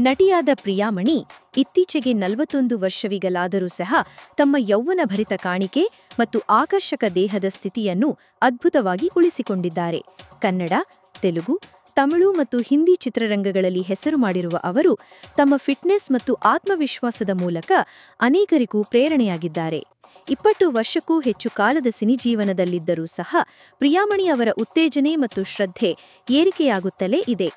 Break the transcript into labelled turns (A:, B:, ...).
A: ನಟಿಯಾದ ಪ್ರಿಯಾಮಣಿ ಇತ್ತೀಚೆಗೆ 41 ವರ್ಷವಿಗಲಾದರೂ ಸಹ ತಮ್ಮ ಯೌವನಭರಿತ ಕಾಣಿಕೆ ಮತ್ತು ಆಕರ್ಷಕ ದೇಹದ ಸ್ಥಿತಿಯನ್ನು ಅದ್ಭುತವಾಗಿ ಉಳಿಸಿಕೊಂಡಿದ್ದಾರೆ. ಕನ್ನಡ, ತೆಲುಗು, ತಮಿಳು ಮತ್ತು ಹಿಂದಿ ಚಿತ್ರರಂಗಗಳಲ್ಲಿ ಹೆಸರು ಮಾಡಿರುವ ಅವರು ತಮ್ಮ ಫಿಟ್ನೆಸ್ ಮತ್ತು ಆತ್ಮವಿಶ್ವಾಸದ ಮೂಲಕ ಅನೇಕರಿಗೂ ಪ್ರೇರಣೆಯಾಗಿದ್ದಾರೆ. 20 ವರ್ಷಕ್ಕೂ ಹೆಚ್ಚು ಕಾಲದ ಸಿನಿಜೀವನದಲ್ಲಿದ್ದರೂ ಸಹ ಪ್ರಿಯಾಮಣಿ ಅವರ ಉತ್ತೇಜನೆ ಮತ್ತು ಶ್ರದ್ಧೆ ಏರಿಕೆಯಾಗುತ್ತಲೇ ಇದೆ.